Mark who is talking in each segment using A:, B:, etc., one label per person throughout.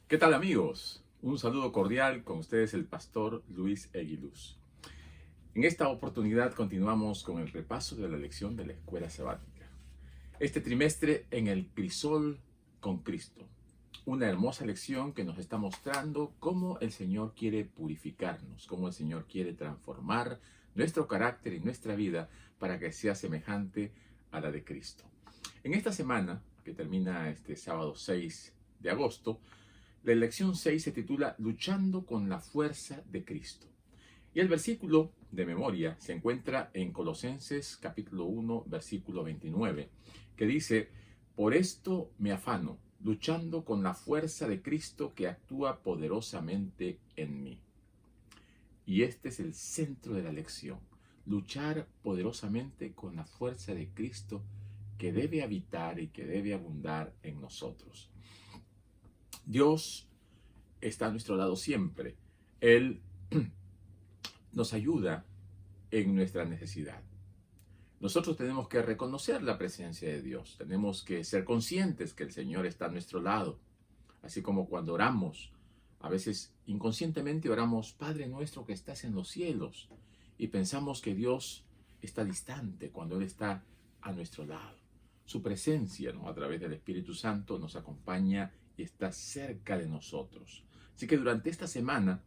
A: ¿Qué tal, amigos? Un saludo cordial con ustedes, el pastor Luis Eguiluz. En esta oportunidad continuamos con el repaso de la lección de la escuela sabática. Este trimestre en el crisol con Cristo. Una hermosa lección que nos está mostrando cómo el Señor quiere purificarnos, cómo el Señor quiere transformar nuestro carácter y nuestra vida para que sea semejante a la de Cristo. En esta semana, que termina este sábado 6 de agosto, la lección 6 se titula Luchando con la fuerza de Cristo. Y el versículo de memoria se encuentra en Colosenses capítulo 1, versículo 29, que dice: Por esto me afano, luchando con la fuerza de Cristo que actúa poderosamente en mí. Y este es el centro de la lección: luchar poderosamente con la fuerza de Cristo que debe habitar y que debe abundar en nosotros. Dios está a nuestro lado siempre. Él nos ayuda en nuestra necesidad. Nosotros tenemos que reconocer la presencia de Dios. Tenemos que ser conscientes que el Señor está a nuestro lado. Así como cuando oramos, a veces inconscientemente oramos: Padre nuestro que estás en los cielos. Y pensamos que Dios está distante cuando Él está a nuestro lado. Su presencia, ¿no?, a través del Espíritu Santo nos acompaña y está cerca de nosotros. Así que durante esta semana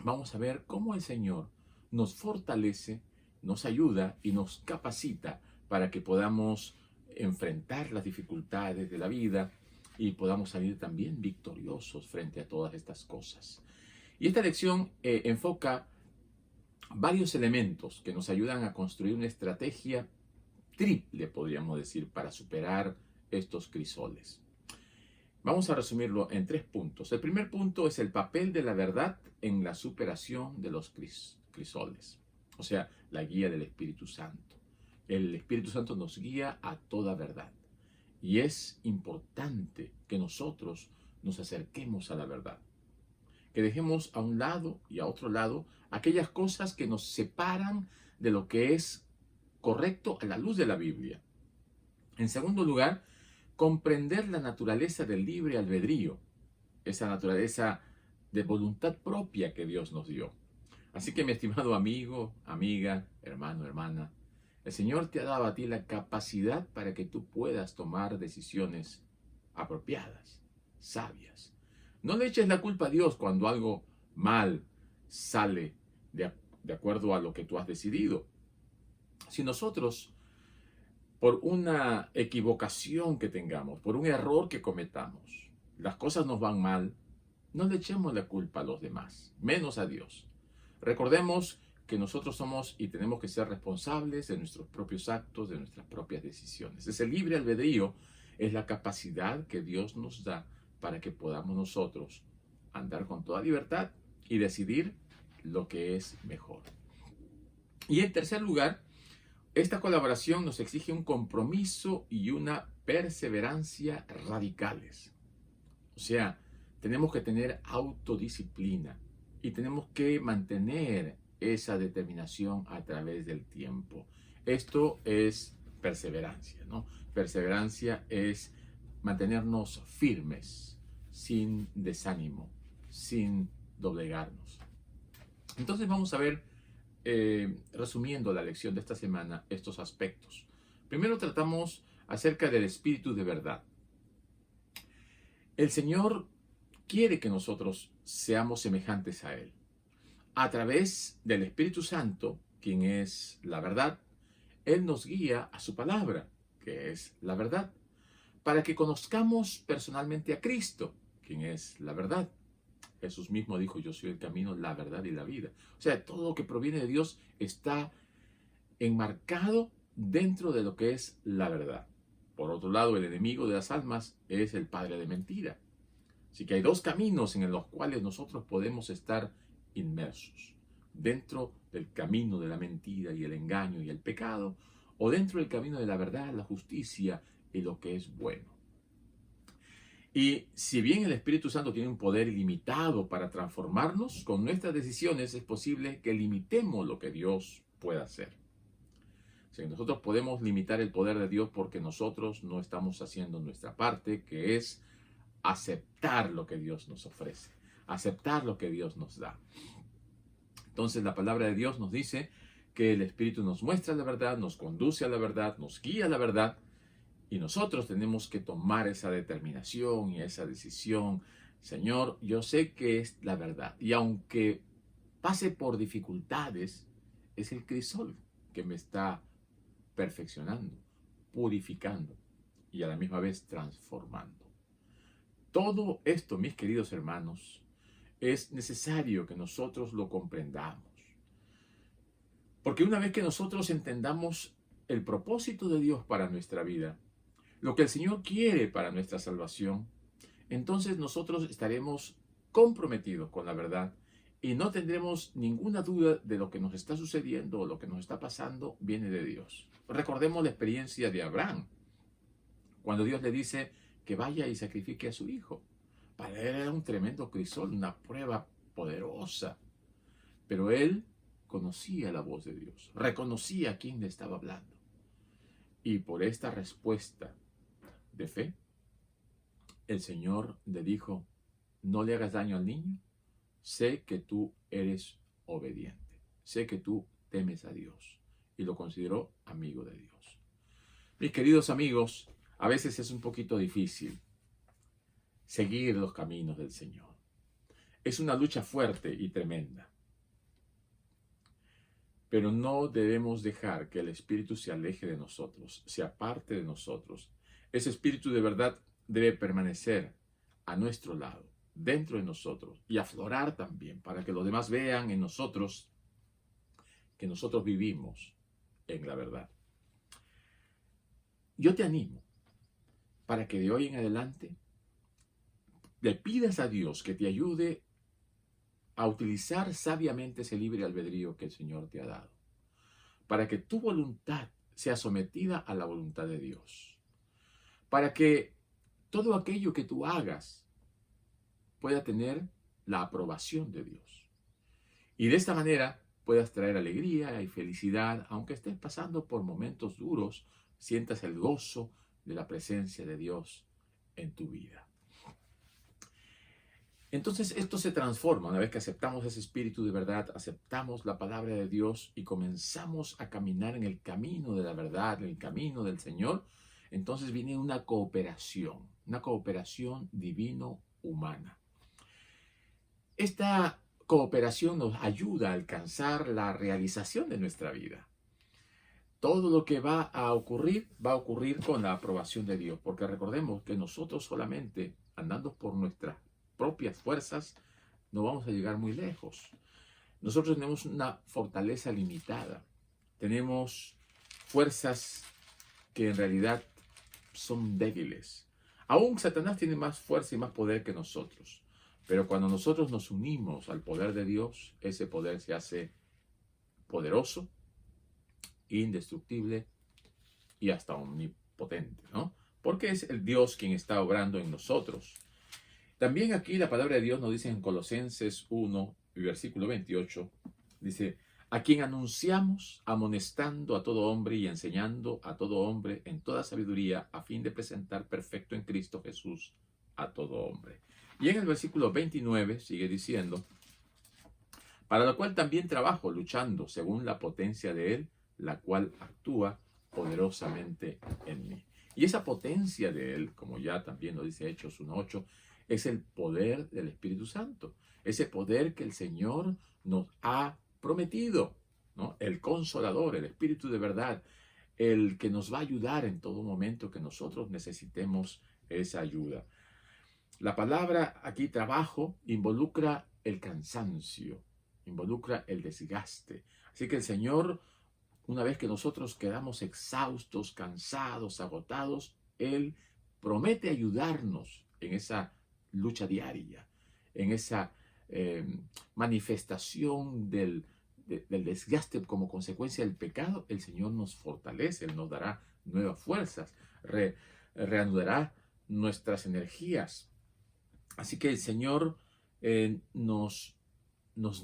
A: vamos a ver cómo el Señor nos fortalece, nos ayuda y nos capacita para que podamos enfrentar las dificultades de la vida y podamos salir también victoriosos frente a todas estas cosas. Y esta lección enfoca varios elementos que nos ayudan a construir una estrategia triple, podríamos decir, para superar estos crisoles. Vamos a resumirlo en 3 puntos. El primer punto es el papel de la verdad en la superación de los crisoles. O sea, la guía del Espíritu Santo. El Espíritu Santo nos guía a toda verdad. Y es importante que nosotros nos acerquemos a la verdad. Que dejemos a un lado y a otro lado aquellas cosas que nos separan de lo que es correcto a la luz de la Biblia. En segundo lugar, comprender la naturaleza del libre albedrío, esa naturaleza de voluntad propia que Dios nos dio. Así que, mi estimado amigo, amiga, hermano, hermana, el Señor te ha dado a ti la capacidad para que tú puedas tomar decisiones apropiadas, sabias. No le eches la culpa a Dios cuando algo mal sale de acuerdo a lo que tú has decidido. Si nosotros, por una equivocación que tengamos, por un error que cometamos, las cosas nos van mal, no le echemos la culpa a los demás, menos a Dios. Recordemos que nosotros somos y tenemos que ser responsables de nuestros propios actos, de nuestras propias decisiones. Ese libre albedrío es la capacidad que Dios nos da para que podamos nosotros andar con toda libertad y decidir lo que es mejor. Y en tercer lugar, esta colaboración nos exige un compromiso y una perseverancia radicales. O sea, tenemos que tener autodisciplina y tenemos que mantener esa determinación a través del tiempo. Esto es perseverancia, ¿no? Perseverancia es mantenernos firmes, sin desánimo, sin doblegarnos. Entonces vamos a ver, resumiendo la lección de esta semana, estos aspectos. Primero tratamos acerca del espíritu de verdad. El Señor quiere que nosotros seamos semejantes a Él. A través del Espíritu Santo, quien es la verdad, Él nos guía a su palabra, que es la verdad, para que conozcamos personalmente a Cristo, quien es la verdad. Jesús mismo dijo: yo soy el camino, la verdad y la vida. O sea, todo lo que proviene de Dios está enmarcado dentro de lo que es la verdad. Por otro lado, el enemigo de las almas es el padre de mentira. Así que hay 2 caminos en los cuales nosotros podemos estar inmersos: dentro del camino de la mentira y el engaño y el pecado, o dentro del camino de la verdad, la justicia y lo que es bueno. Y si bien el Espíritu Santo tiene un poder ilimitado para transformarnos, con nuestras decisiones es posible que limitemos lo que Dios pueda hacer. O sea, nosotros podemos limitar el poder de Dios porque nosotros no estamos haciendo nuestra parte, que es aceptar aceptar lo que Dios nos ofrece, aceptar lo que Dios nos da. Entonces la palabra de Dios nos dice que el Espíritu nos muestra la verdad, nos conduce a la verdad, nos guía a la verdad, y nosotros tenemos que tomar esa determinación y esa decisión. Señor, yo sé que es la verdad, y aunque pase por dificultades, es el crisol que me está perfeccionando, purificando y a la misma vez transformando. Todo esto, mis queridos hermanos, es necesario que nosotros lo comprendamos. Porque una vez que nosotros entendamos el propósito de Dios para nuestra vida, lo que el Señor quiere para nuestra salvación, entonces nosotros estaremos comprometidos con la verdad y no tendremos ninguna duda de lo que nos está sucediendo o lo que nos está pasando viene de Dios. Recordemos la experiencia de Abraham, cuando Dios le dice que vaya y sacrifique a su hijo. Para él era un tremendo crisol, una prueba poderosa. Pero él conocía la voz de Dios, reconocía a quién le estaba hablando. Y por esta respuesta de fe, el Señor le dijo: no le hagas daño al niño, sé que tú eres obediente, sé que tú temes a Dios. Y lo consideró amigo de Dios. Mis queridos amigos, a veces es un poquito difícil seguir los caminos del Señor. Es una lucha fuerte y tremenda. Pero no debemos dejar que el Espíritu se aleje de nosotros, se aparte de nosotros. Ese Espíritu de verdad debe permanecer a nuestro lado, dentro de nosotros, y aflorar también, para que los demás vean en nosotros que nosotros vivimos en la verdad. Yo te animo para que de hoy en adelante le pidas a Dios que te ayude a utilizar sabiamente ese libre albedrío que el Señor te ha dado, para que tu voluntad sea sometida a la voluntad de Dios, para que todo aquello que tú hagas pueda tener la aprobación de Dios. Y de esta manera puedas traer alegría y felicidad, aunque estés pasando por momentos duros, sientas el gozo de la presencia de Dios en tu vida. Entonces esto se transforma una vez que aceptamos ese espíritu de verdad, aceptamos la palabra de Dios y comenzamos a caminar en el camino de la verdad, en el camino del Señor. Entonces viene una cooperación divino-humana. Esta cooperación nos ayuda a alcanzar la realización de nuestra vida. Todo lo que va a ocurrir con la aprobación de Dios, porque recordemos que nosotros solamente andando por nuestras propias fuerzas no vamos a llegar muy lejos. Nosotros tenemos una fortaleza limitada, tenemos fuerzas que en realidad son débiles. Aún Satanás tiene más fuerza y más poder que nosotros, pero cuando nosotros nos unimos al poder de Dios, ese poder se hace poderoso, indestructible y hasta omnipotente, ¿no? Porque es el Dios quien está obrando en nosotros. También aquí la palabra de Dios nos dice en Colosenses 1, versículo 28, dice: a quien anunciamos, amonestando a todo hombre y enseñando a todo hombre en toda sabiduría, a fin de presentar perfecto en Cristo Jesús a todo hombre. Y en el versículo 29 sigue diciendo: para lo cual también trabajo, luchando según la potencia de Él, la cual actúa poderosamente en mí. Y esa potencia de Él, como ya también lo dice Hechos 1:8, es el poder del Espíritu Santo. Ese poder que el Señor nos ha prometido, ¿no? El Consolador, el Espíritu de verdad, el que nos va a ayudar en todo momento que nosotros necesitemos esa ayuda. La palabra aquí, trabajo, involucra el cansancio, involucra el desgaste. Así que el Señor, una vez que nosotros quedamos exhaustos, cansados, agotados, Él promete ayudarnos en esa lucha diaria, en esa manifestación del desgaste como consecuencia del pecado. El Señor nos fortalece, Él nos dará nuevas fuerzas, reanudará nuestras energías. Así que el Señor nos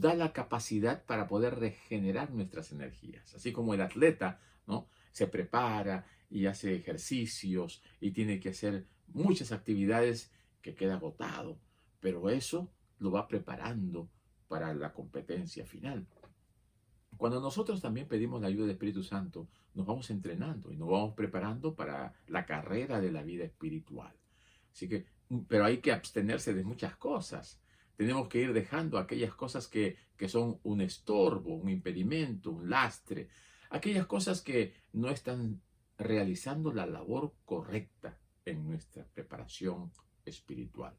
A: da la capacidad para poder regenerar nuestras energías. Así como el atleta, ¿no?, se prepara y hace ejercicios y tiene que hacer muchas actividades, que queda agotado, pero eso lo va preparando para la competencia final. Cuando nosotros también pedimos la ayuda del Espíritu Santo, nos vamos entrenando y nos vamos preparando para la carrera de la vida espiritual. Así que, pero hay que abstenerse de muchas cosas. Tenemos que ir dejando aquellas cosas que son un estorbo, un impedimento, un lastre, aquellas cosas que no están realizando la labor correcta en nuestra preparación espiritual.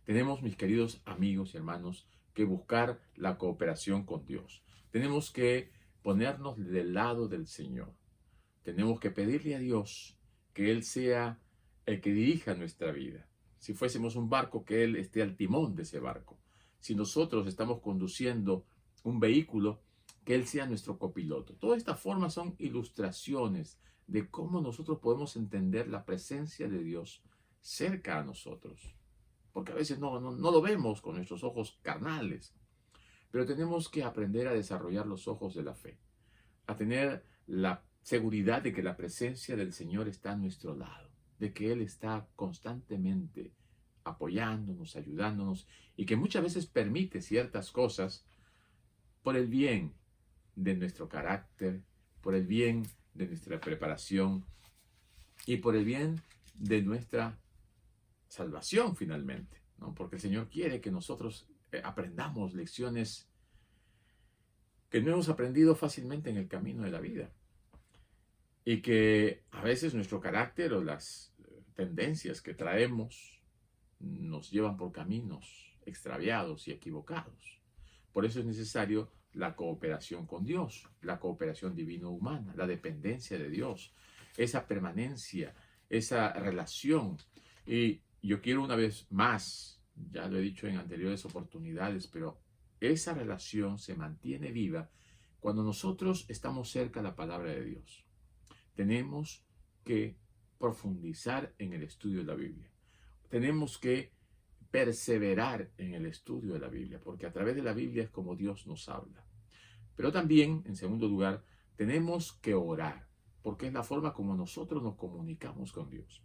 A: Tenemos, mis queridos amigos y hermanos, que buscar la cooperación con Dios. Tenemos que ponernos del lado del Señor. Tenemos que pedirle a Dios que Él sea el que dirija nuestra vida. Si fuésemos un barco, que Él esté al timón de ese barco. Si nosotros estamos conduciendo un vehículo, que Él sea nuestro copiloto. Todas estas formas son ilustraciones de cómo nosotros podemos entender la presencia de Dios cerca a nosotros. Porque a veces no lo vemos con nuestros ojos carnales. Pero tenemos que aprender a desarrollar los ojos de la fe, a tener la seguridad de que la presencia del Señor está a nuestro lado, de que Él está constantemente apoyándonos, ayudándonos, y que muchas veces permite ciertas cosas por el bien de nuestro carácter, por el bien de nuestra preparación y por el bien de nuestra salvación finalmente, ¿no? Porque el Señor quiere que nosotros aprendamos lecciones que no hemos aprendido fácilmente en el camino de la vida. Y que a veces nuestro carácter o las tendencias que traemos nos llevan por caminos extraviados y equivocados. Por eso es necesario la cooperación con Dios, la cooperación divino-humana, la dependencia de Dios, esa permanencia, esa relación. Y yo quiero una vez más, ya lo he dicho en anteriores oportunidades, pero esa relación se mantiene viva cuando nosotros estamos cerca de la palabra de Dios. Tenemos que profundizar en el estudio de la Biblia. Tenemos que perseverar en el estudio de la Biblia, porque a través de la Biblia es como Dios nos habla. Pero también, en segundo lugar, tenemos que orar, porque es la forma como nosotros nos comunicamos con Dios.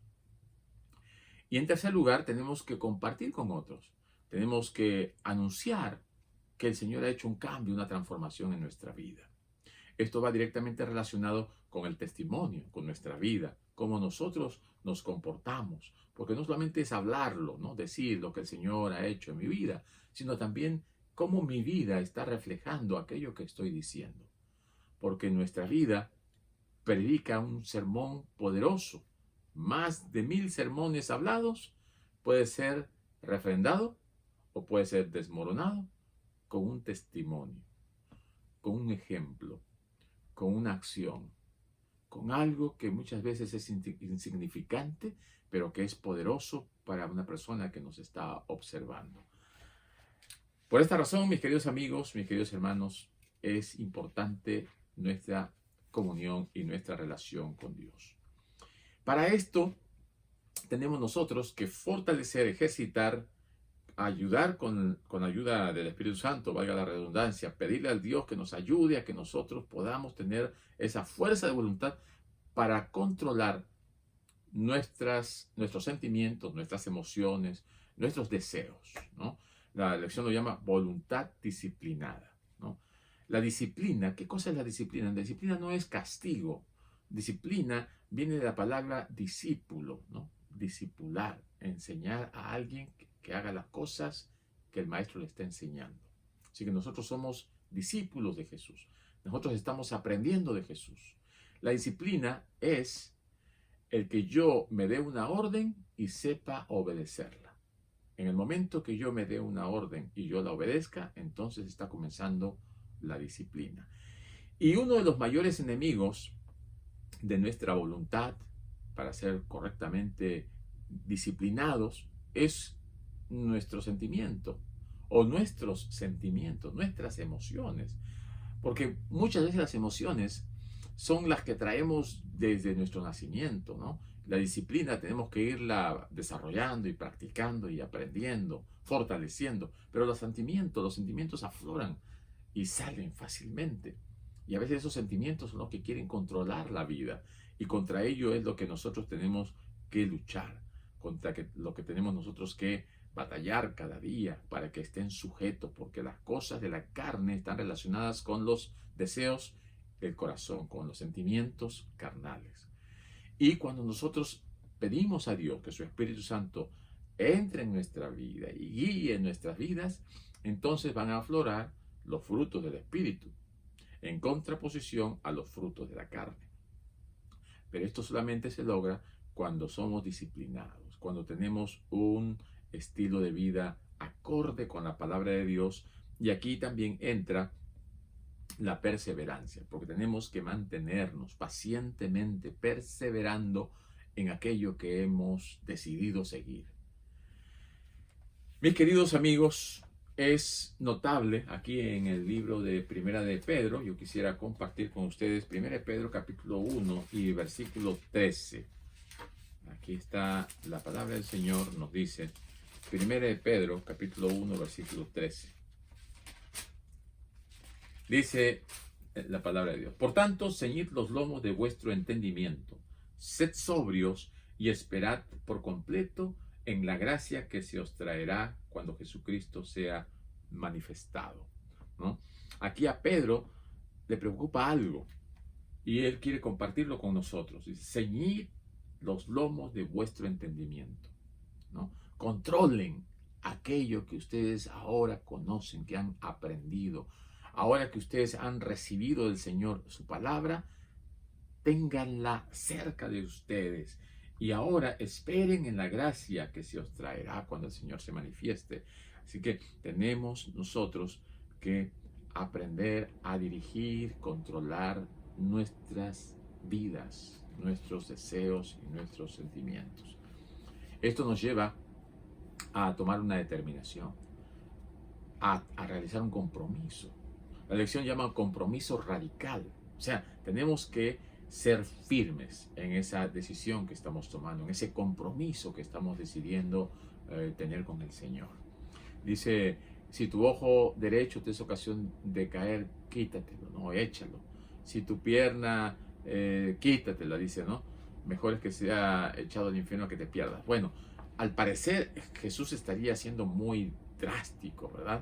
A: Y en tercer lugar, tenemos que compartir con otros. Tenemos que anunciar que el Señor ha hecho un cambio, una transformación en nuestra vida. Esto va directamente relacionado con el testimonio, con nuestra vida, cómo nosotros nos comportamos, porque no solamente es hablarlo, ¿no? Decir lo que el Señor ha hecho en mi vida, sino también cómo mi vida está reflejando aquello que estoy diciendo. Porque nuestra vida predica un sermón poderoso. Más de 1000 sermones hablados puede ser refrendado o puede ser desmoronado con un testimonio, con un ejemplo, con una acción, con algo que muchas veces es insignificante, pero que es poderoso para una persona que nos está observando. Por esta razón, mis queridos amigos, mis queridos hermanos, es importante nuestra comunión y nuestra relación con Dios. Para esto, tenemos nosotros que fortalecer, ejercitar, ayudar con ayuda del Espíritu Santo, valga la redundancia, pedirle al Dios que nos ayude a que nosotros podamos tener esa fuerza de voluntad para controlar nuestros sentimientos, nuestras emociones, nuestros deseos, ¿no? La lección lo llama voluntad disciplinada, ¿no? La disciplina, ¿qué cosa es la disciplina? La disciplina no es castigo. Disciplina viene de la palabra discípulo, ¿no? Discipular, enseñar a alguien que haga las cosas que el maestro le está enseñando. Así que nosotros somos discípulos de Jesús. Nosotros estamos aprendiendo de Jesús. La disciplina es el que yo me dé una orden y sepa obedecerla. En el momento que yo me dé una orden y yo la obedezca, entonces está comenzando la disciplina. Y uno de los mayores enemigos de nuestra voluntad para ser correctamente disciplinados es nuestro sentimiento o nuestros sentimientos, nuestras emociones. Porque muchas veces las emociones son las que traemos desde nuestro nacimiento, ¿no? La disciplina tenemos que irla desarrollando y practicando y aprendiendo, fortaleciendo, pero los sentimientos afloran y salen fácilmente. Y a veces esos sentimientos son los que quieren controlar la vida y contra ello es lo que nosotros tenemos que luchar. contra lo que tenemos nosotros que batallar cada día para que estén sujetos, porque las cosas de la carne están relacionadas con los deseos del corazón, con los sentimientos carnales. Y cuando nosotros pedimos a Dios que su Espíritu Santo entre en nuestra vida y guíe nuestras vidas, entonces van a aflorar los frutos del Espíritu, en contraposición a los frutos de la carne. Pero esto solamente se logra cuando somos disciplinados, cuando tenemos un estilo de vida acorde con la palabra de Dios. Y aquí también entra la perseverancia, porque tenemos que mantenernos pacientemente perseverando en aquello que hemos decidido seguir. Mis queridos amigos, es notable aquí en el libro de Primera de Pedro, yo quisiera compartir con ustedes Primera de Pedro capítulo 1 y versículo 13. Aquí está la palabra del Señor, nos dice, Primera de Pedro capítulo 1 versículo 13. Dice la palabra de Dios: por tanto, ceñid los lomos de vuestro entendimiento, sed sobrios y esperad por completo en la gracia que se os traerá cuando Jesucristo sea manifestado, ¿no? Aquí a Pedro le preocupa algo y él quiere compartirlo con nosotros. Dice: ceñid los lomos de vuestro entendimiento, ¿no? Controlen aquello que ustedes ahora conocen, que han aprendido. Ahora que ustedes han recibido del Señor su palabra, ténganla cerca de ustedes. Y ahora esperen en la gracia que se os traerá cuando el Señor se manifieste. Así que tenemos nosotros que aprender a dirigir, controlar nuestras vidas, nuestros deseos y nuestros sentimientos. Esto nos lleva a tomar una determinación, a realizar un compromiso. La lección llama compromiso radical. O sea, tenemos que ser firmes en esa decisión que estamos tomando, en ese compromiso que estamos decidiendo tener con el Señor. Dice: si tu ojo derecho te es ocasión de caer, quítatelo, no, échalo. Si tu pierna, quítatela, dice, ¿no? Mejor es que sea echado al infierno que te pierdas. Bueno, al parecer Jesús estaría siendo muy drástico, ¿verdad?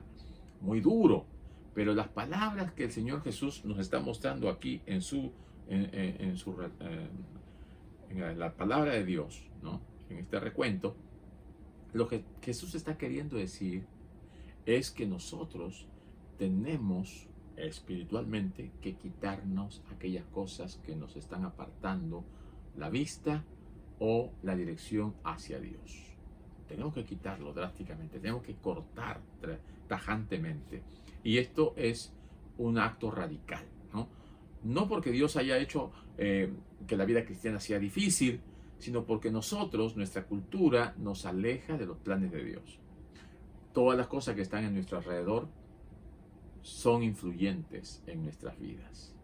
A: Muy duro. Pero las palabras que el Señor Jesús nos está mostrando aquí en la palabra de Dios, ¿no? En este recuento, lo que Jesús está queriendo decir es que nosotros tenemos espiritualmente que quitarnos aquellas cosas que nos están apartando la vista o la dirección hacia Dios. Tenemos que quitarlo drásticamente, tenemos que cortar tajantemente. Y esto es un acto radical, ¿no? No porque Dios haya hecho que la vida cristiana sea difícil, sino porque nosotros, nuestra cultura, nos aleja de los planes de Dios. Todas las cosas que están en nuestro alrededor son influyentes en nuestras vidas.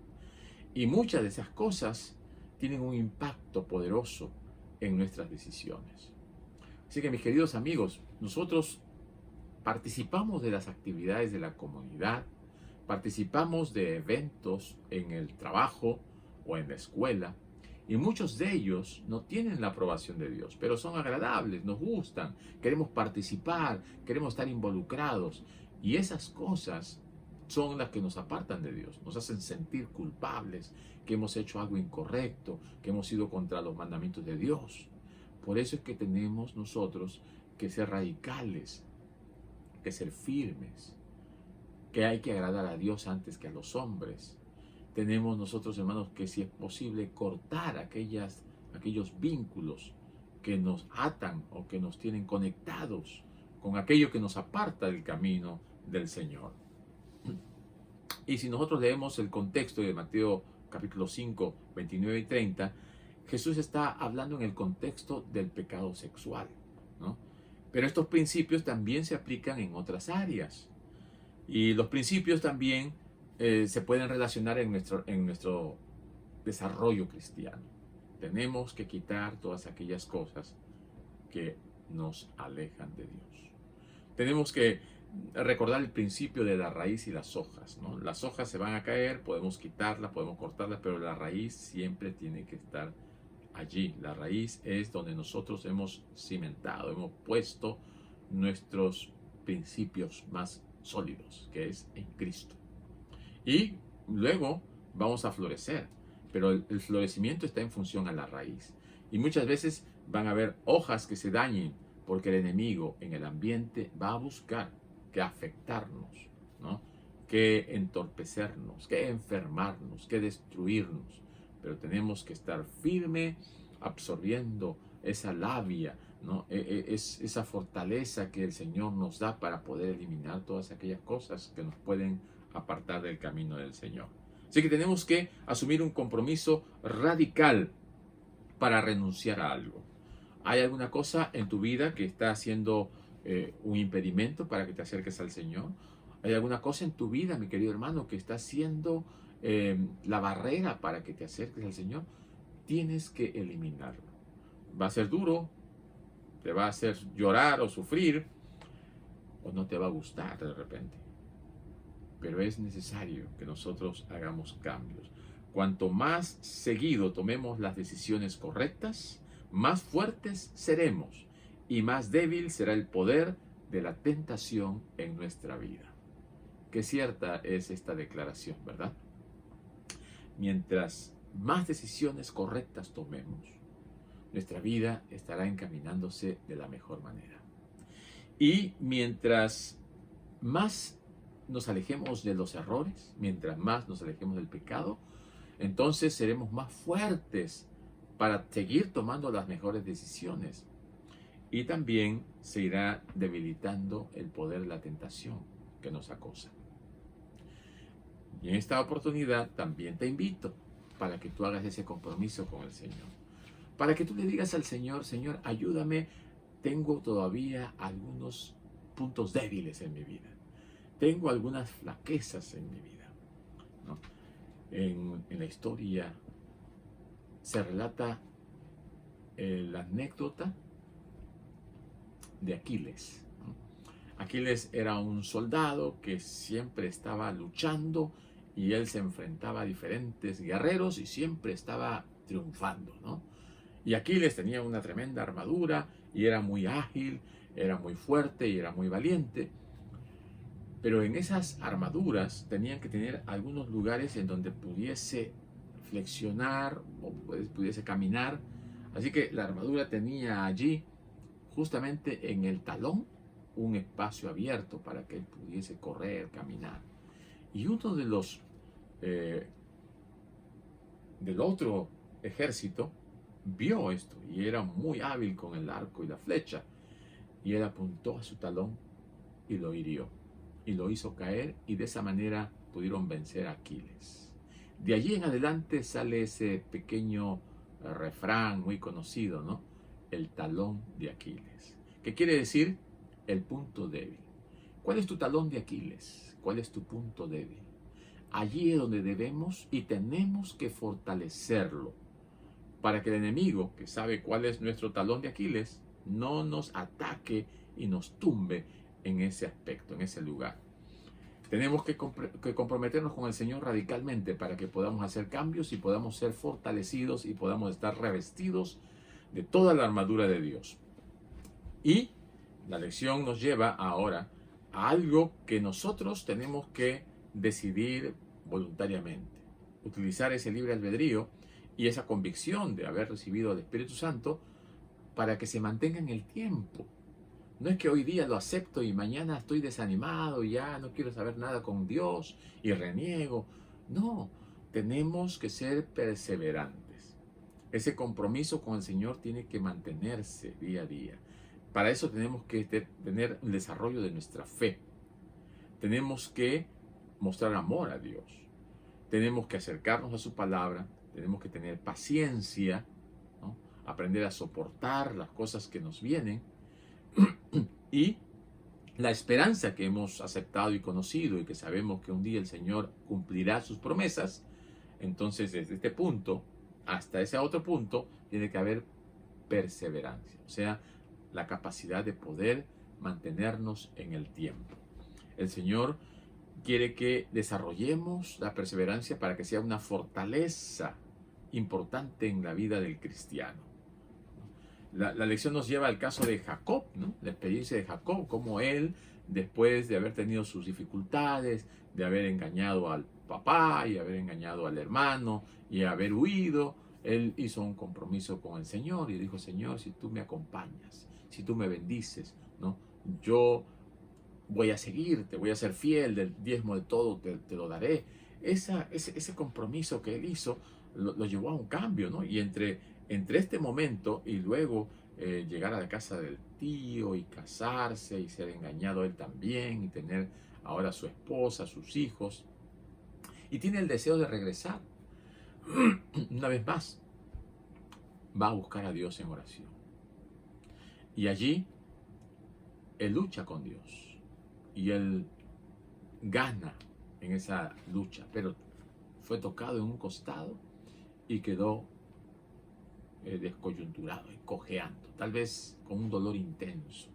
A: Y muchas de esas cosas tienen un impacto poderoso en nuestras decisiones. Así que, mis queridos amigos, nosotros participamos de las actividades de la comunidad, participamos de eventos en el trabajo o en la escuela, y muchos de ellos no tienen la aprobación de Dios, pero son agradables, nos gustan, queremos participar, queremos estar involucrados, y esas cosas son las que nos apartan de Dios, nos hacen sentir culpables, que hemos hecho algo incorrecto, que hemos ido contra los mandamientos de Dios. Por eso es que tenemos nosotros que ser radicales, que ser firmes, que hay que agradar a Dios antes que a los hombres. Tenemos nosotros, hermanos, que si es posible cortar aquellos vínculos que nos atan o que nos tienen conectados con aquello que nos aparta del camino del Señor. Y si nosotros leemos el contexto de Mateo capítulo 5, 29 y 30, Jesús está hablando en el contexto del pecado sexual, ¿no? Pero estos principios también se aplican en otras áreas. Y los principios también se pueden relacionar en nuestro desarrollo cristiano. Tenemos que quitar todas aquellas cosas que nos alejan de Dios. Tenemos que recordar el principio de la raíz y las hojas, ¿no? Las hojas se van a caer, podemos quitarlas, podemos cortarlas, pero la raíz siempre tiene que estar allí. La raíz es donde nosotros hemos cimentado, hemos puesto nuestros principios más sólidos, que es en Cristo. Y luego vamos a florecer, pero el florecimiento está en función a la raíz. Y muchas veces van a haber hojas que se dañen porque el enemigo en el ambiente va a buscar que afectarnos, ¿no? Que entorpecernos, que enfermarnos, que destruirnos. Pero tenemos que estar firme absorbiendo esa labia, ¿no? Es esa fortaleza que el Señor nos da para poder eliminar todas aquellas cosas que nos pueden apartar del camino del Señor. Así que tenemos que asumir un compromiso radical para renunciar a algo. ¿Hay alguna cosa en tu vida que está haciendo un impedimento para que te acerques al Señor? ¿Hay alguna cosa en tu vida, mi querido hermano, que está haciendo la barrera para que te acerques al Señor? Tienes que eliminarlo. Va a ser duro, te va a hacer llorar o sufrir, o no te va a gustar de repente. Pero es necesario que nosotros hagamos cambios. Cuanto más seguido tomemos las decisiones correctas, más fuertes seremos y más débil será el poder de la tentación en nuestra vida. Qué cierta es esta declaración, ¿verdad? Mientras más decisiones correctas tomemos, nuestra vida estará encaminándose de la mejor manera. Y mientras más nos alejemos de los errores, mientras más nos alejemos del pecado, entonces seremos más fuertes para seguir tomando las mejores decisiones. Y también se irá debilitando el poder de la tentación que nos acosa. Y en esta oportunidad también te invito para que tú hagas ese compromiso con el Señor. Para que tú le digas al Señor, Señor, ayúdame, tengo todavía algunos puntos débiles en mi vida. Tengo algunas flaquezas en mi vida, ¿no? En la historia se relata la anécdota de Aquiles, ¿no? Aquiles era un soldado que siempre estaba luchando y él se enfrentaba a diferentes guerreros y siempre estaba triunfando, ¿no? Y Aquiles tenía una tremenda armadura y era muy ágil, era muy fuerte y era muy valiente. Pero en esas armaduras tenían que tener algunos lugares en donde pudiese flexionar o pudiese caminar. Así que la armadura tenía allí, justamente en el talón, un espacio abierto para que él pudiese correr, caminar. Y uno de los del otro ejército vio esto y era muy hábil con el arco y la flecha. Y él apuntó a su talón y lo hirió. Y lo hizo caer y de esa manera pudieron vencer a Aquiles. De allí en adelante sale ese pequeño refrán muy conocido, ¿no? El talón de Aquiles. ¿Qué quiere decir? El punto débil. ¿Cuál es tu talón de Aquiles? ¿Cuál es tu punto débil? Allí es donde debemos y tenemos que fortalecerlo para que el enemigo, que sabe cuál es nuestro talón de Aquiles, no nos ataque y nos tumbe en ese aspecto, en ese lugar. Tenemos que comprometernos con el Señor radicalmente para que podamos hacer cambios y podamos ser fortalecidos y podamos estar revestidos de toda la armadura de Dios. Y la lección nos lleva ahora a algo que nosotros tenemos que decidir voluntariamente. Utilizar ese libre albedrío y esa convicción de haber recibido al Espíritu Santo para que se mantenga en el tiempo. No es que hoy día lo acepto y mañana estoy desanimado y ya no quiero saber nada con Dios y reniego. No, tenemos que ser perseverantes. Ese compromiso con el Señor tiene que mantenerse día a día. Para eso tenemos que tener un desarrollo de nuestra fe. Tenemos que mostrar amor a Dios. Tenemos que acercarnos a su palabra. Tenemos que tener paciencia, ¿no? Aprender a soportar las cosas que nos vienen. Y la esperanza que hemos aceptado y conocido y que sabemos que un día el Señor cumplirá sus promesas. Entonces, desde este punto hasta ese otro punto tiene que haber perseverancia, o sea, la capacidad de poder mantenernos en el tiempo. El Señor quiere que desarrollemos la perseverancia para que sea una fortaleza importante en la vida del cristiano. La lección nos lleva al caso de Jacob, ¿no? La experiencia de Jacob, como él, después de haber tenido sus dificultades, de haber engañado al papá y haber engañado al hermano y haber huido, él hizo un compromiso con el Señor y dijo: Señor, si tú me acompañas, si tú me bendices, ¿no? Yo voy a seguirte, voy a ser fiel, del diezmo de todo te lo daré. Ese compromiso que él hizo lo llevó a un cambio, ¿no? Y entre este momento y luego llegar a la casa del tío y casarse y ser engañado él también y tener ahora su esposa, sus hijos, y tiene el deseo de regresar. Una vez más, va a buscar a Dios en oración. Y allí, él lucha con Dios. Y él gana en esa lucha, pero fue tocado en un costado y quedó descoyunturado y cojeando, tal vez con un dolor intenso.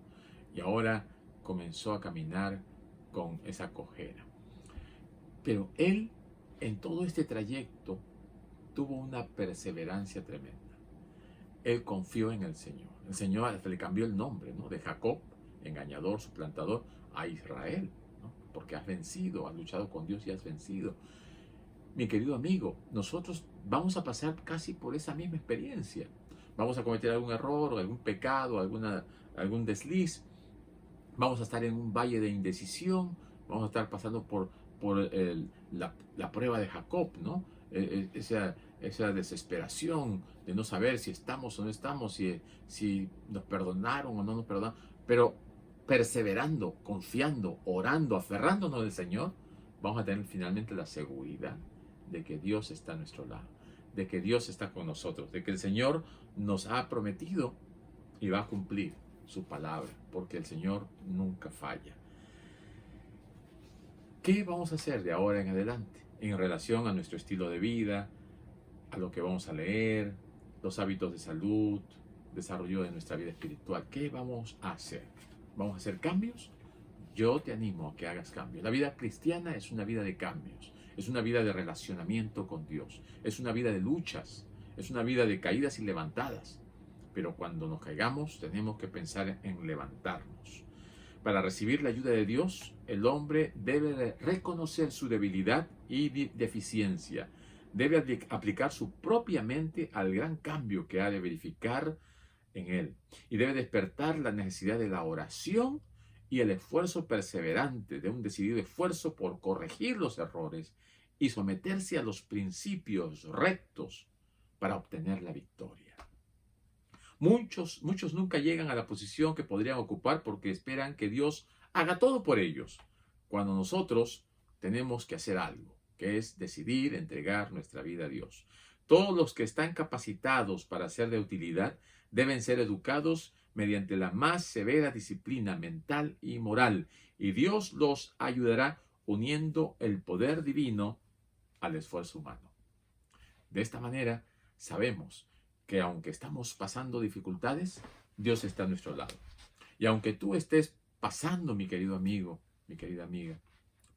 A: Y ahora comenzó a caminar con esa cojera. Pero él, en todo este trayecto, tuvo una perseverancia tremenda. Él confió en el Señor. El Señor hasta le cambió el nombre, ¿no? De Jacob, engañador, suplantador, a Israel, ¿no? Porque has vencido, has luchado con Dios y has vencido. Mi querido amigo, nosotros vamos a pasar casi por esa misma experiencia. Vamos a cometer algún error, o algún pecado, algún desliz. Vamos a estar en un valle de indecisión. Vamos a estar pasando por la prueba de Jacob, ¿no? Esa desesperación de no saber si estamos o no estamos, si nos perdonaron o no nos perdonaron. Pero perseverando, confiando, orando, aferrándonos al Señor, vamos a tener finalmente la seguridad de que Dios está a nuestro lado, de que Dios está con nosotros, de que el Señor nos ha prometido y va a cumplir su palabra, porque el Señor nunca falla. ¿Qué vamos a hacer de ahora en adelante en relación a nuestro estilo de vida, a lo que vamos a leer, los hábitos de salud, desarrollo de nuestra vida espiritual? ¿Qué vamos a hacer? ¿Vamos a hacer cambios? Yo te animo a que hagas cambios. La vida cristiana es una vida de cambios, es una vida de relacionamiento con Dios, es una vida de luchas, es una vida de caídas y levantadas. Pero cuando nos caigamos tenemos que pensar en levantarnos. Para recibir la ayuda de Dios, el hombre debe reconocer su debilidad y deficiencia. Debe aplicar su propia mente al gran cambio que ha de verificar en él. Y debe despertar la necesidad de la oración y el esfuerzo perseverante, de un decidido esfuerzo por corregir los errores y someterse a los principios rectos para obtener la victoria. Muchos nunca llegan a la posición que podrían ocupar porque esperan que Dios haga todo por ellos, cuando nosotros tenemos que hacer algo, que es decidir entregar nuestra vida a Dios. Todos los que están capacitados para ser de utilidad deben ser educados mediante la más severa disciplina mental y moral, y Dios los ayudará uniendo el poder divino al esfuerzo humano. De esta manera, sabemos que aunque estamos pasando dificultades, Dios está a nuestro lado. Y aunque tú estés pasando, mi querido amigo, mi querida amiga,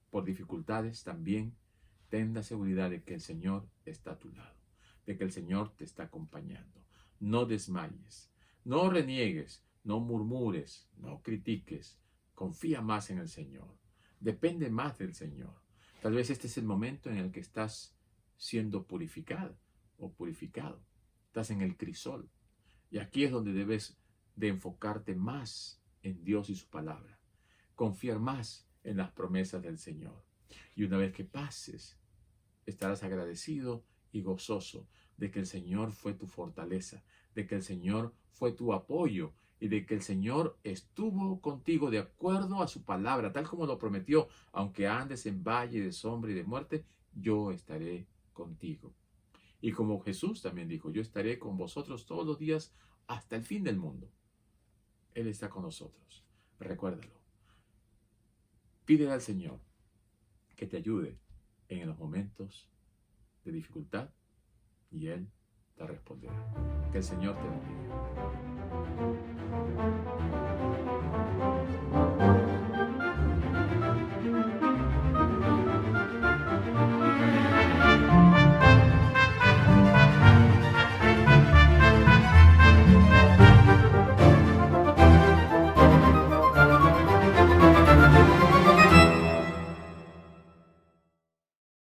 A: por dificultades también, ten la seguridad de que el Señor está a tu lado, de que el Señor te está acompañando. No desmayes, no reniegues, no murmures, no critiques. Confía más en el Señor, depende más del Señor. Tal vez este es el momento en el que estás siendo purificado o purificado. Estás en el crisol. Y aquí es donde debes de enfocarte más en Dios y su palabra. Confiar más en las promesas del Señor. Y una vez que pases, estarás agradecido y gozoso de que el Señor fue tu fortaleza, de que el Señor fue tu apoyo y de que el Señor estuvo contigo de acuerdo a su palabra, tal como lo prometió. Aunque andes en valle de sombra y de muerte, yo estaré contigo. Y como Jesús también dijo, yo estaré con vosotros todos los días hasta el fin del mundo. Él está con nosotros. Recuérdalo. Pídele al Señor que te ayude en los momentos de dificultad y Él te responderá. Que el Señor te bendiga.